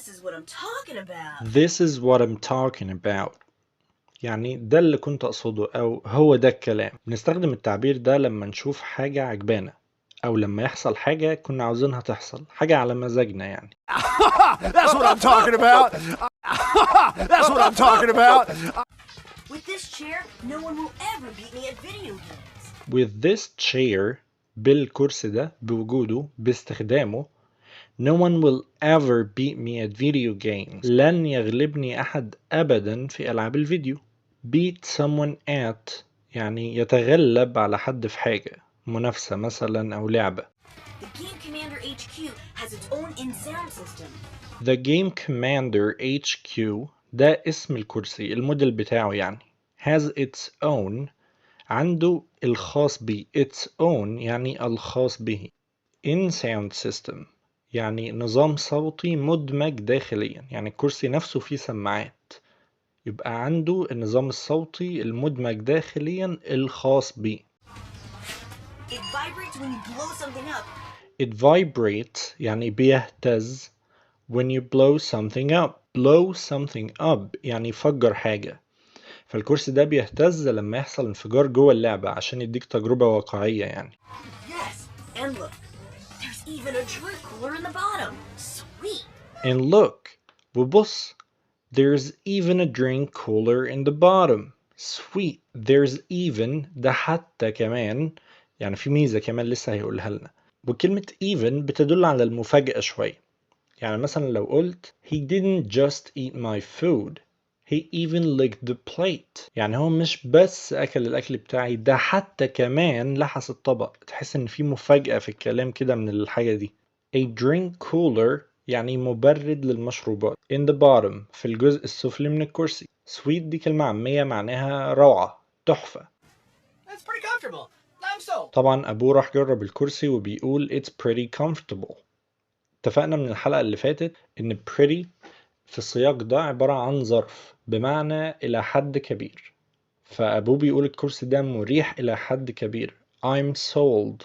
is what I'm talking about. This is what I'm talking about. يعني ده اللي كنت أقصده أو هو ده الكلام. بنستخدم التعبير ده لما نشوف حاجة عجبانا أو لما يحصل حاجة كنا عاوزينها تحصل، حاجة على مزاجنا يعني. That's what I'm talking about. That's what I'm talking about. With this chair, no one will ever beat me at video games. With this chair، بالكرسي ده، بوجوده، باستخدامه. No one will ever beat me at video games. لن يغلبني أحد أبدا في ألعاب الفيديو. Beat someone at يعني يتغلب على حد في حاجة، منافسة مثلا أو لعبة. The Game Commander HQ has its own in-sound system. The Game Commander HQ ده اسم الكرسي، الموديل بتاعه يعني. Has its own عنده الخاص به. Its own يعني الخاص به. In sound system يعني نظام صوتي مدمج داخليا، يعني الكرسي نفسه فيه سماعات، يبقى عنده النظام الصوتي المدمج داخليا الخاص به. It vibrates when you blow something up. It vibrates يعني بيهتز when you blow something up. blow something up يعني يفجر حاجة. فالكرسي ده بيهتز لما يحصل انفجار جوه اللعبة عشان يديك تجربة واقعية يعني. Yes, and look, there's even a drink cooler in the bottom. Sweet. And look وبص there's even a drink cooler in the bottom. Sweet. There's even ده حتى كمان يعني في ميزة كمان لسه هيقولها لنا. وكلمة even بتدل على المفاجأة شوية. يعني مثلا لو قلت he didn't just eat my food, he even licked the plate. يعني هو مش بس أكل الأكل بتاعي، ده حتى كمان لحس الطبق. تحس إن في مفاجأة في الكلام كده من الحاجة دي. A drink cooler يعني مبرد للمشروبات. In the bottom في الجزء السفلي من الكرسي. Sweet دي كلمة عامية معناها روعة، تحفة. That's pretty comfortable. I'm sold. طبعا أبوه راح جرب الكرسي وبيقول it's pretty comfortable. اتفقنا من الحلقة اللي فاتت إن pretty في السياق ده عبارة عن ظرف بمعنى إلى حد كبير، فأبوه بيقول الكرسي ده مريح إلى حد كبير. I'm sold.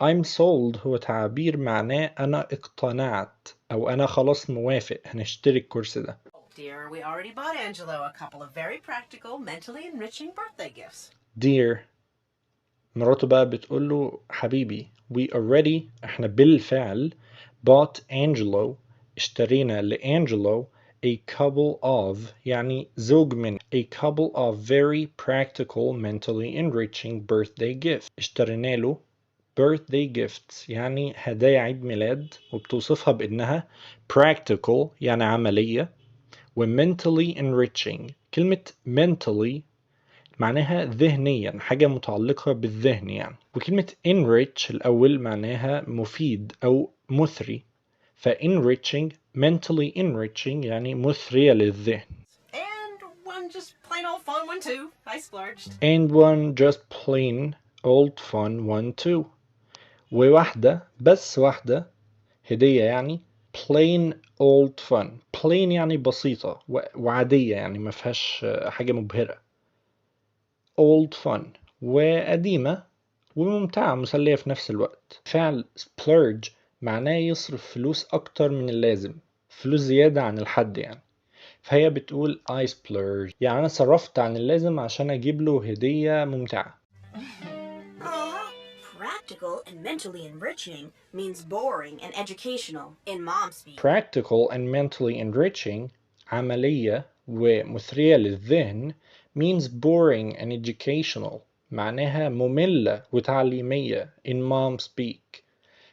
I'm sold هو تعبير معناه أنا اقتنعت أو أنا خلاص موافق هنشتري الكرسي ده. Dear, we already bought Angelo a couple of very practical, mentally enriching birthday gifts. Dear مراته بقى بتقوله حبيبي احنا بالفعل bought Angelo اشترينا لأنجلو a couple of يعني زوج من a couple of very practical mentally enriching birthday gifts. اشترينا له birthday gifts يعني هدايا عيد ميلاد، وبتوصفها بأنها practical يعني عملية، و mentally enriching. كلمة mentally معناها ذهنيا، حاجة متعلقة بالذهن يعني. وكلمة enrich الأول معناها مفيد أو مثري، enriching mentally enriching يعني مثرية للذهن. And one just plain old fun one too. I splurged. And one just plain old fun one too. وواحدة بس واحدة هدية يعني plain old fun. plain يعني بسيطة وعادية يعني ما فيهاش حاجة مبهرة. old fun وقديمة وممتعة مسلية في نفس الوقت. فعل splurge معناه يصرف فلوس أكتر من اللازم، فلوس زيادة عن الحد يعني. فهي بتقول I splurge يعني أنا صرفت عن اللازم عشان أجيب له هدية ممتعة. Practical and mentally enriching means boring and educational in mom speak. Practical and mentally enriching عملية ومثرية للذهن means boring and educational معناها مملة وتعليمية in mom speak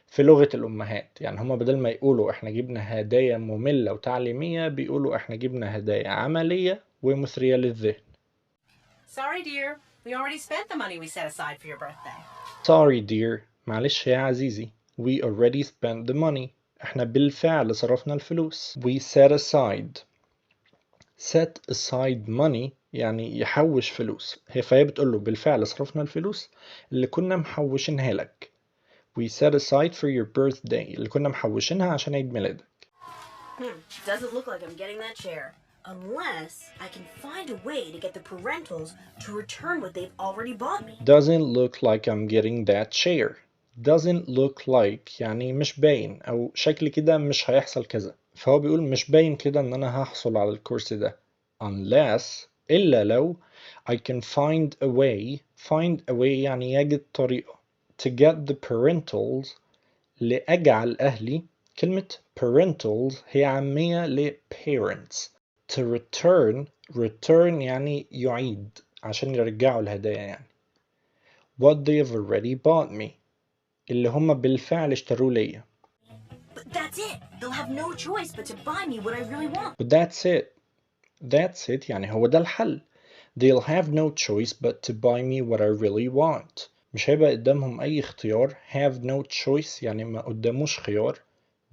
في لغة الأمهات. يعني هما بدل ما يقولوا احنا جبنا هدايا مملة وتعليمية بيقولوا احنا جبنا هدايا عملية ومثرية للذهن. Sorry, dear. We already spent the money we set aside for your birthday. Sorry dear معلش يا عزيزي. We already spent the money احنا بالفعل صرفنا الفلوس. We set aside. set aside money يعني يحوش فلوس. فهي بتقول له بالفعل صرفنا الفلوس اللي كنا محوشينها لك. We set aside for your birthday اللي كنا محوشينها عشان عيد ميلادك. Doesn't look like I'm getting that chair. Unless I can find a way to get the parentals to return what they've already bought me. Doesn't look like I'm getting that chair. Doesn't look like يعني مش باين أو شكل كده مش هيحصل كذا. فهو بيقول مش باين كده ان انا هحصل على الكورس ده unless إلا لو I can find a way يعني يجد طريقة to get the parentals لأجعل أهلي. كلمة parentals هي عامية ل parents. to return يعني يعيد عشان يرجعوا الهدايا يعني. what they've already bought me اللي هم بالفعل اشتروه ليا. But that's it. They'll have no choice but to buy me what I really want. but that's it يعني هو ده الحل. they'll have no choice but to buy me what I really want. مش هيبقى قدامهم أي اختيار. have no choice يعني ما قداموش خيار.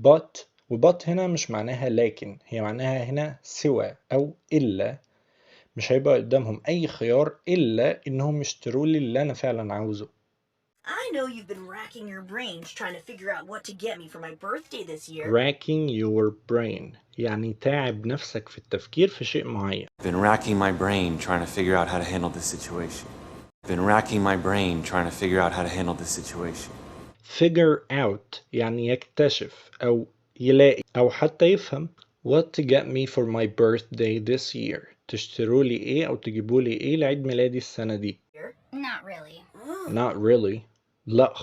but but هنا مش معناها لكن، هي معناها هنا سوى أو إلا. مش هيبقى قدامهم أي خيار إلا إنهم يشتروا لي اللي أنا فعلا عاوزه. I know you've been racking your brains trying to figure out what to get me for my birthday this year. racking your brain يعني تعب نفسك في التفكير في شيء معين. Been racking my brain trying to figure out how to handle this situation. Been racking my brain trying to figure out how to handle this situation. figure out يعني يكتشف أو يلاقي أو حتى يفهم. what to get me for my birthday this year تشتروا لي إيه أو تجيبوا لي إيه لعيد ميلادي السنة دي. Not really. not really لا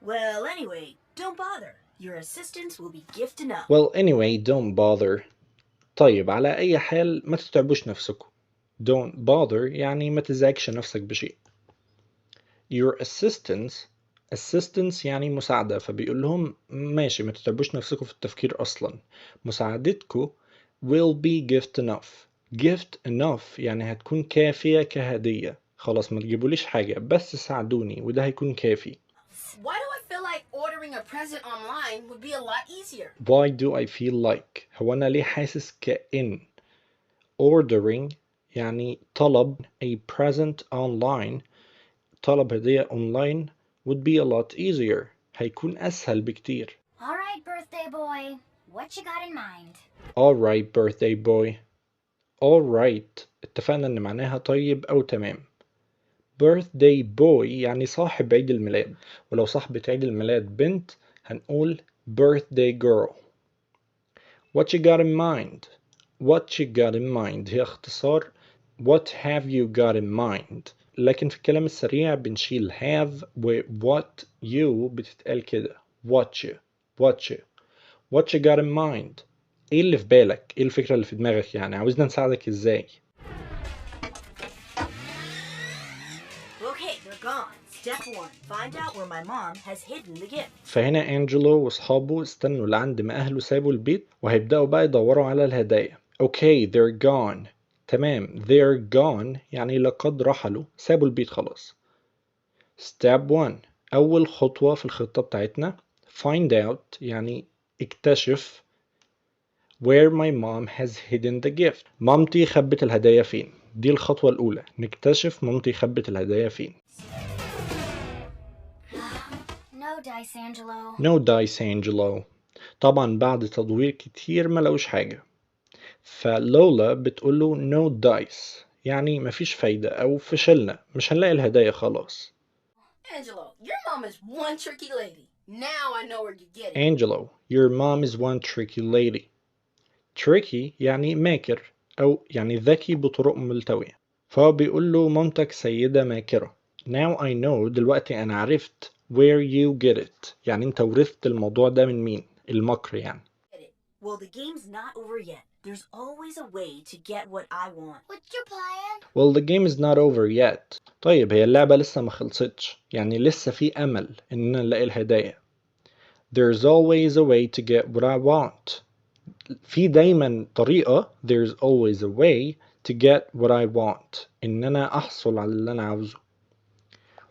Well, anyway, don't bother. Your assistance will be gift enough. well anyway don't bother. طيب على أي حال ما تتعبوش نفسكم. don't bother يعني ما تزعجش نفسك بشيء. your assistance يعني مساعدة، فبيقول لهم ماشي ما تتعبوش نفسكم في التفكير أصلا. مساعدتكم will be gift enough يعني هتكون كافية كهدية. خلاص ما تجيبوليش حاجة بس ساعدوني وده هيكون كافي. Why do I feel like ordering a present online would be a lot easier? why do I feel like هو أنا ليه حاسس كأن ordering يعني طلب a present online طلب هدية online would be a lot easier هيكون أسهل بكتير. All right, birthday boy. What you got in mind? alright birthday boy. alright اتفقنا إن معناها طيب أو تمام. birthday boy يعني صاحب عيد الميلاد، ولو صاحبة عيد الميلاد بنت هنقول birthday girl. what you got in mind هي اختصار what have you got in mind، لكن في الكلام السريع بنشيل have و what you بتتقال كده what you got in mind. ايه اللي في بالك؟ ايه الفكرة اللي في دماغك؟ يعني عاوزنا نساعدك ازاي؟ Okay, they're gone. Step 1. Find out where my mom has hidden the gift. فهنا أنجلو وأصحابه استنوا لعند ما أهله سابوا البيت وهيبدأوا بقى يدوروا على الهدايا. Okay, they're gone. تمام they're gone يعني لقد رحلوا سابوا البيت خلاص. Step 1 أول خطوة في الخطة بتاعتنا find out يعني اكتشف where my mom has hidden the gift. مامتي خبت الهدايا فين؟ دي الخطوة الأولى، نكتشف مامتي خبت الهدايا فين. No dice, Angelo. No dice Angelo. طبعا بعد تدوير كتير ملقوش حاجة، فلولا بتقوله no dice يعني مفيش فايدة أو فشلنا مش هنلاقي الهدايا خلاص. Angelo, your mom is one tricky lady. Now I know where you're getting. Angelo, your mom is one tricky lady. tricky يعني ماكر أو يعني ذكي بطرق ملتوية، فهو بيقول له مامتك سيدة ماكرة. Now I know دلوقتي أنا عرفت where you get it يعني أنت ورثت الموضوع ده من مين؟ المكر يعني. Well, the game's not over yet. There's always a way to get what I want. What's your plan? Well, the game is not over yet. طيب هي اللعبة لسه ما خلصتش، يعني لسه في أمل إننا نلاقي الهدايا. There's always a way to get what I want. في دايما طريقة there's always a way to get what I want إن أنا أحصل على اللي أنا عاوزه.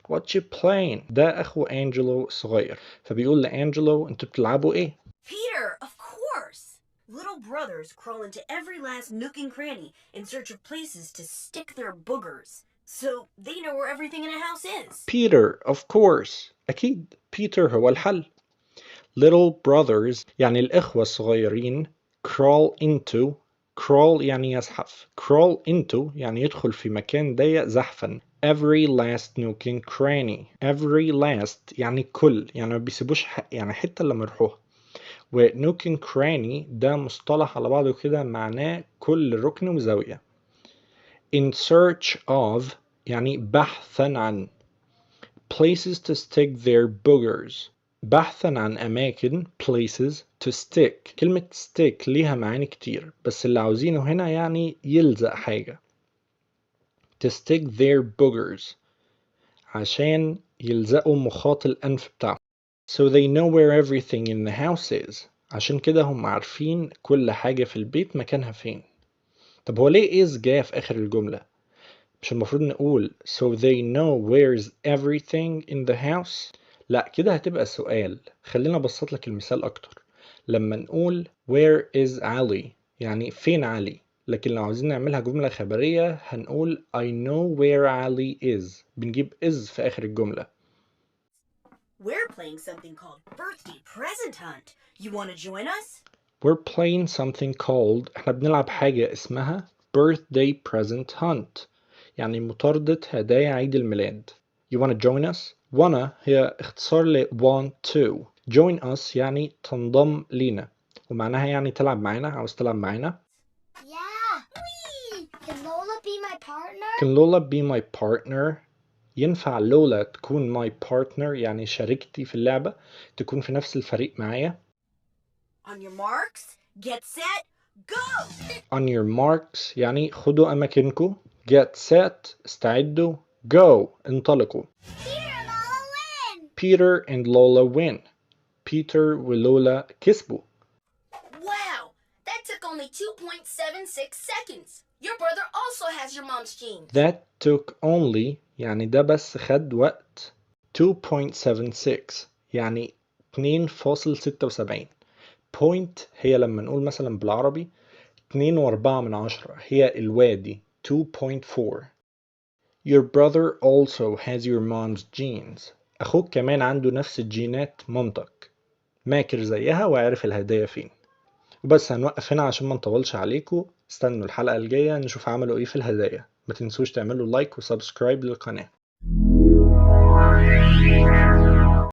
What you playing؟ ده أخو أنجلو الصغير، فبيقول لأنجلو أنتوا بتلعبوا إيه؟ Peter, of course! Little brothers crawl into every last nook and cranny in search of places to stick their boogers, so they know where everything in a house is. Peter, of course. أكيد Peter هو الحل. Little brothers يعني الإخوة الصغيرين crawl يعني يزحف. crawl into يعني يدخل في مكان ضيق زحفا. every last nook and cranny. every last يعني كل، يعني ما بيسيبوش يعني حتة لما يروحوها. ونوك and cranny ده مصطلح على بعضه كده معناه كل ركن وزاوية. in search of يعني بحثا عن. places to stick their boogers بحثا عن أماكن places to stick. كلمة stick ليها معاني كتير بس اللي عاوزينه هنا يعني يلزق حاجة. to stick their boogers عشان يلزقوا مخاط الأنف بتاعهم. so they know where everything in the house is عشان كده هم عارفين كل حاجة في البيت مكانها فين. طب هو ليه is جاء في آخر الجملة؟ مش المفروض نقول so they know where's everything in the house؟ لا كده هتبقى سؤال. خلينا أبسط لك المثال أكتر. لما نقول where is Ali يعني فين علي، لكن لو عاوزين نعملها جملة خبرية هنقول I know where Ali is. بنجيب is في آخر الجملة. We're playing something called Birthday Present Hunt. You want to join us? We're playing something called احنا بنلعب حاجة اسمها Birthday Present Hunt يعني مطاردة هدايا عيد الميلاد. You wanna join us؟ wanna هي اختصار ل want to. join us يعني تنضم لينا ومعناها يعني تلعب معانا. عاوز تلعب معانا؟ Yeah. Whee! Can Lola be my partner? Can Lola be my partner؟ ينفع لولا تكون my partner يعني شريكتي في اللعبة، تكون في نفس الفريق معايا. On your marks, get set, go! On your marks يعني خدوا أماكنكم. Get set استعدوا. Go انطلقوا. Peter and Lola win. Peter and Lola win. Peter ولولا كسبوا. Wow, that took only 2.76 seconds. Your brother also has your mom's genes. That took only يعني ده بس خد وقت 2.76 يعني 2.76. point هي لما نقول مثلا بالعربي 2.4 هي الوادي 2.4. Your brother also has your mom's genes. أخوك كمان عنده نفس الجينات مامتك. ماكر زيها وعارف الهدايا فين. وبس هنوقف هنا عشان ما نطولش عليكم. استنوا الحلقة الجاية نشوف عملوا ايه في الهدايا. ما تنسوش تعملوا لايك وسبسكرايب للقناة.